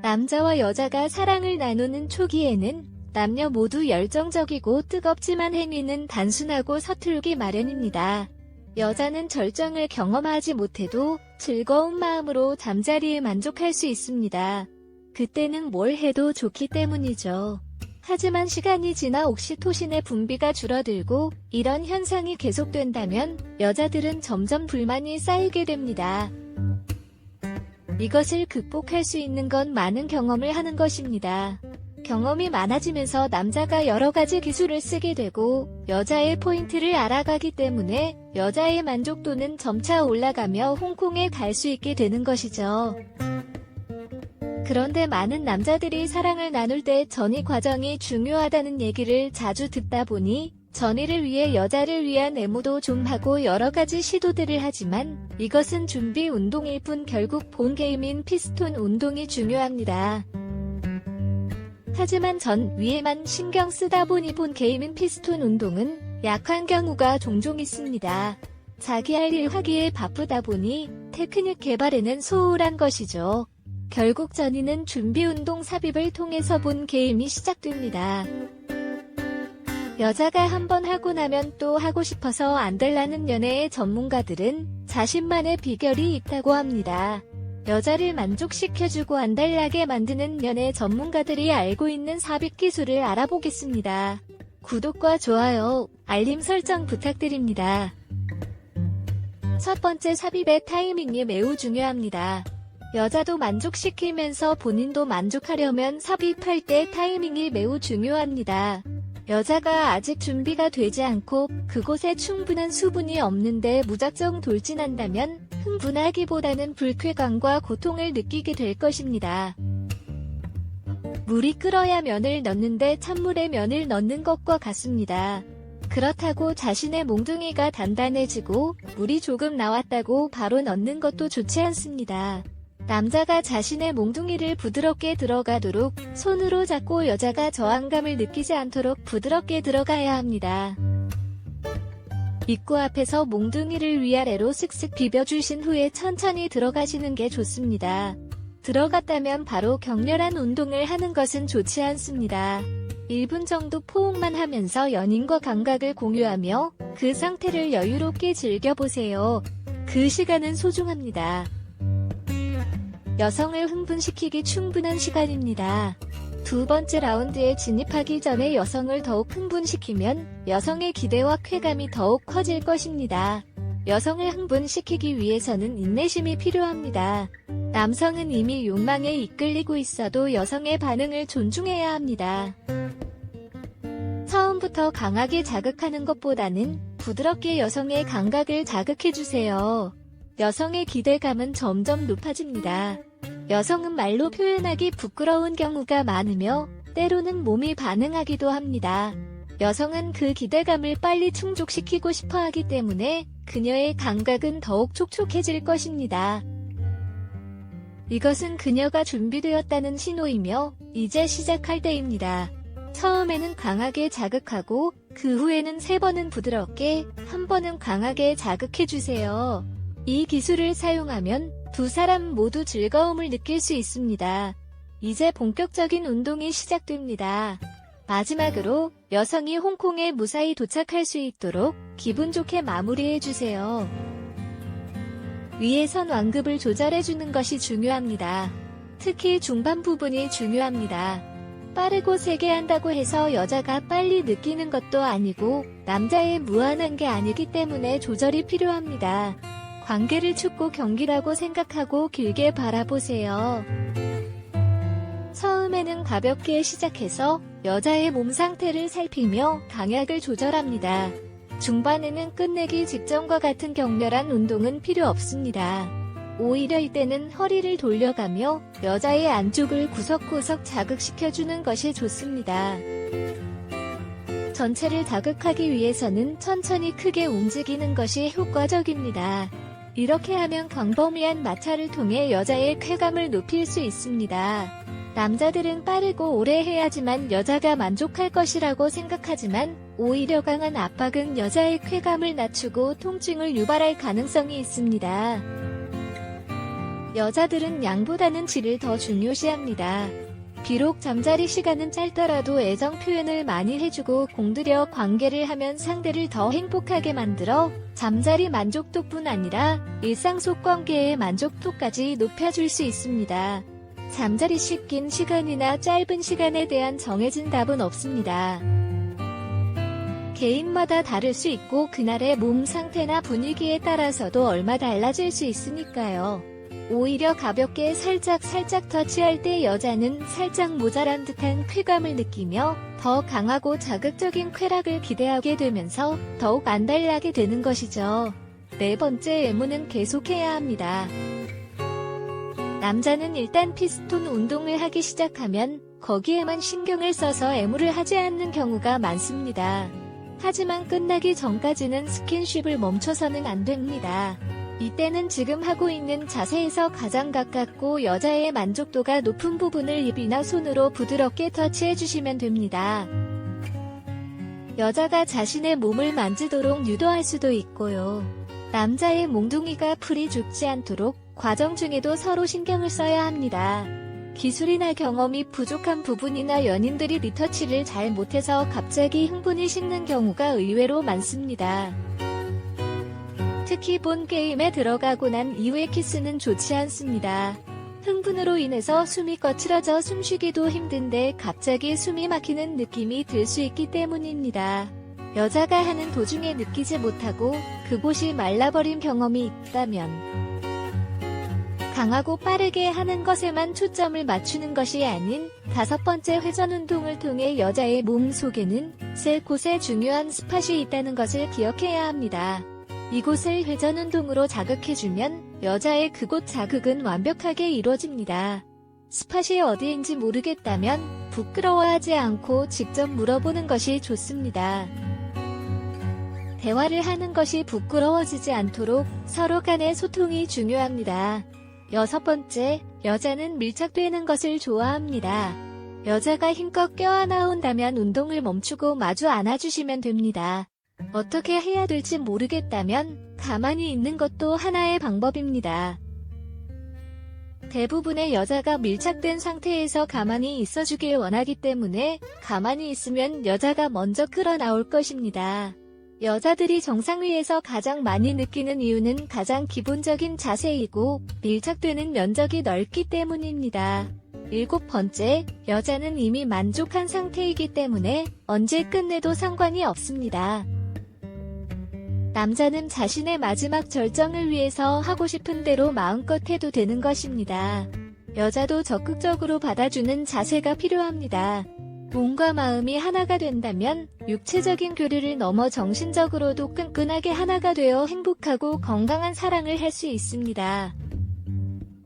남자와 여자가 사랑을 나누는 초기에는 남녀 모두 열정적이고 뜨겁지만 행위는 단순하고 서툴기 마련입니다. 여자는 절정을 경험하지 못해도 즐거운 마음으로 잠자리에 만족할 수 있습니다. 그때는 뭘 해도 좋기 때문이죠. 하지만 시간이 지나 옥시토신의 분비가 줄어들고 이런 현상이 계속된다면 여자들은 점점 불만이 쌓이게 됩니다. 이것을 극복할 수 있는 건 많은 경험을 하는 것입니다. 경험이 많아지면서 남자가 여러 가지 기술을 쓰게 되고 여자의 포인트를 알아가기 때문에 여자의 만족도는 점차 올라가며 홍콩에 갈 수 있게 되는 것이죠. 그런데 많은 남자들이 사랑을 나눌 때 전이 과정이 중요하다는 얘기를 자주 듣다 보니 전이를 위해 여자를 위한 애무도 좀 하고 여러 가지 시도들을 하지만 이것은 준비 운동일 뿐 결국 본 게임인 피스톤 운동이 중요합니다. 하지만 전 위에만 신경 쓰다 보니 본 게임인 피스톤 운동은 약한 경우가 종종 있습니다. 자기 할 일 하기에 바쁘다 보니 테크닉 개발에는 소홀한 것이죠. 결국 전이는 준비운동 삽입을 통해서 본 게임이 시작됩니다. 여자가 한번 하고 나면 또 하고 싶어서 안 될라는 연애의 전문가들은 자신만의 비결이 있다고 합니다. 여자를 만족시켜주고 안달나게 만드는 연애 전문가들이 알고 있는 삽입 기술을 알아보겠습니다. 구독과 좋아요, 알림 설정 부탁드립니다. 첫 번째, 삽입의 타이밍이 매우 중요합니다. 여자도 만족시키면서 본인도 만족하려면 삽입할 때 타이밍이 매우 중요합니다. 여자가 아직 준비가 되지 않고 그곳에 충분한 수분이 없는데 무작정 돌진한다면 흥분하기보다는 불쾌감과 고통을 느끼게 될 것입니다. 물이 끓어야 면을 넣는데 찬물에 면을 넣는 것과 같습니다. 그렇다고 자신의 몽둥이가 단단해지고 물이 조금 나왔다고 바로 넣는 것도 좋지 않습니다. 남자가 자신의 몽둥이를 부드럽게 들어가도록 손으로 잡고 여자가 저항감을 느끼지 않도록 부드럽게 들어가야 합니다. 입구 앞에서 몽둥이를 위아래로 쓱쓱 비벼주신 후에 천천히 들어가시는 게 좋습니다. 들어갔다면 바로 격렬한 운동을 하는 것은 좋지 않습니다. 1분 정도 포옹만 하면서 연인과 감각을 공유하며 그 상태를 여유롭게 즐겨보세요. 그 시간은 소중합니다. 여성을 흥분시키기 충분한 시간입니다. 두 번째 라운드에 진입하기 전에 여성을 더욱 흥분시키면 여성의 기대와 쾌감이 더욱 커질 것입니다. 여성을 흥분시키기 위해서는 인내심이 필요합니다. 남성은 이미 욕망에 이끌리고 있어도 여성의 반응을 존중해야 합니다. 처음부터 강하게 자극하는 것보다는 부드럽게 여성의 감각을 자극해주세요. 여성의 기대감은 점점 높아집니다. 여성은 말로 표현하기 부끄러운 경우가 많으며 때로는 몸이 반응하기도 합니다. 여성은 그 기대감을 빨리 충족시키고 싶어 하기 때문에 그녀의 감각은 더욱 촉촉해질 것입니다. 이것은 그녀가 준비되었다는 신호이며 이제 시작할 때입니다. 처음에는 강하게 자극하고 그 후에는 3번은 부드럽게, 1번은 강하게 자극해주세요. 이 기술을 사용하면 두 사람 모두 즐거움을 느낄 수 있습니다. 이제 본격적인 운동이 시작됩니다. 마지막으로 여성이 홍콩에 무사히 도착할 수 있도록 기분 좋게 마무리해주세요. 위에선 완급을 조절해주는 것이 중요합니다. 특히 중반 부분이 중요합니다. 빠르고 세게 한다고 해서 여자가 빨리 느끼는 것도 아니고 남자의 무한한 게 아니기 때문에 조절이 필요합니다. 관계를 축구 경기라고 생각하고 길게 바라보세요. 처음에는 가볍게 시작해서 여자의 몸 상태를 살피며 강약을 조절합니다. 중반에는 끝내기 직전과 같은 격렬한 운동은 필요 없습니다. 오히려 이때는 허리를 돌려가며 여자의 안쪽을 구석구석 자극시켜주는 것이 좋습니다. 전체를 자극하기 위해서는 천천히 크게 움직이는 것이 효과적입니다. 이렇게 하면 광범위한 마찰을 통해 여자의 쾌감을 높일 수 있습니다. 남자들은 빠르고 오래 해야지만 여자가 만족할 것이라고 생각하지만 오히려 강한 압박은 여자의 쾌감을 낮추고 통증을 유발할 가능성이 있습니다. 여자들은 양보다는 질을 더 중요시합니다. 비록 잠자리 시간은 짧더라도 애정 표현을 많이 해주고 공들여 관계를 하면 상대를 더 행복하게 만들어 잠자리 만족도뿐 아니라 일상 속 관계의 만족도까지 높여줄 수 있습니다. 잠자리 긴 시간이나 짧은 시간에 대한 정해진 답은 없습니다. 개인마다 다를 수 있고 그날의 몸 상태나 분위기에 따라서도 얼마 달라질 수 있으니까요. 오히려 가볍게 살짝 터치할 때 여자는 살짝 모자란 듯한 쾌감을 느끼며 더 강하고 자극적인 쾌락을 기대하게 되면서 더욱 안달나게 되는 것이죠. 네 번째, 애무는 계속해야 합니다. 남자는 일단 피스톤 운동을 하기 시작하면 거기에만 신경을 써서 애무를 하지 않는 경우가 많습니다. 하지만 끝나기 전까지는 스킨십을 멈춰서는 안 됩니다. 이때는 지금 하고 있는 자세에서 가장 가깝고 여자의 만족도가 높은 부분을 입이나 손으로 부드럽게 터치해주시면 됩니다. 여자가 자신의 몸을 만지도록 유도할 수도 있고요. 남자의 몽둥이가 풀이 죽지 않도록 과정 중에도 서로 신경을 써야 합니다. 기술이나 경험이 부족한 부분이나 연인들이 리터치를 잘 못해서 갑자기 흥분이 식는 경우가 의외로 많습니다. 특히 본 게임에 들어가고 난 이후의 키스는 좋지 않습니다. 흥분으로 인해서 숨이 거칠어져 숨쉬기도 힘든데 갑자기 숨이 막히는 느낌이 들 수 있기 때문입니다. 여자가 하는 도중에 느끼지 못하고 그곳이 말라버린 경험이 있다면 강하고 빠르게 하는 것에만 초점을 맞추는 것이 아닌 다섯 번째 회전 운동을 통해 여자의 몸 속에는 세 곳에 중요한 스팟이 있다는 것을 기억해야 합니다. 이곳을 회전 운동으로 자극해주면 여자의 그곳 자극은 완벽하게 이루어집니다. 스팟이 어디인지 모르겠다면 부끄러워하지 않고 직접 물어보는 것이 좋습니다. 대화를 하는 것이 부끄러워지지 않도록 서로 간의 소통이 중요합니다. 여섯 번째, 여자는 밀착되는 것을 좋아합니다. 여자가 힘껏 껴안아온다면 운동을 멈추고 마주 안아주시면 됩니다. 어떻게 해야 될지 모르겠다면 가만히 있는 것도 하나의 방법입니다. 대부분의 여자가 밀착된 상태에서 가만히 있어주길 원하기 때문에 가만히 있으면 여자가 먼저 끌어나올 것입니다. 여자들이 정상 위에서 가장 많이 느끼는 이유는 가장 기본적인 자세이고 밀착되는 면적이 넓기 때문입니다. 일곱 번째, 여자는 이미 만족한 상태이기 때문에 언제 끝내도 상관이 없습니다. 남자는 자신의 마지막 절정을 위해서 하고 싶은 대로 마음껏 해도 되는 것입니다. 여자도 적극적으로 받아주는 자세가 필요합니다. 몸과 마음이 하나가 된다면 육체적인 교류를 넘어 정신적으로도 끈끈하게 하나가 되어 행복하고 건강한 사랑을 할 수 있습니다.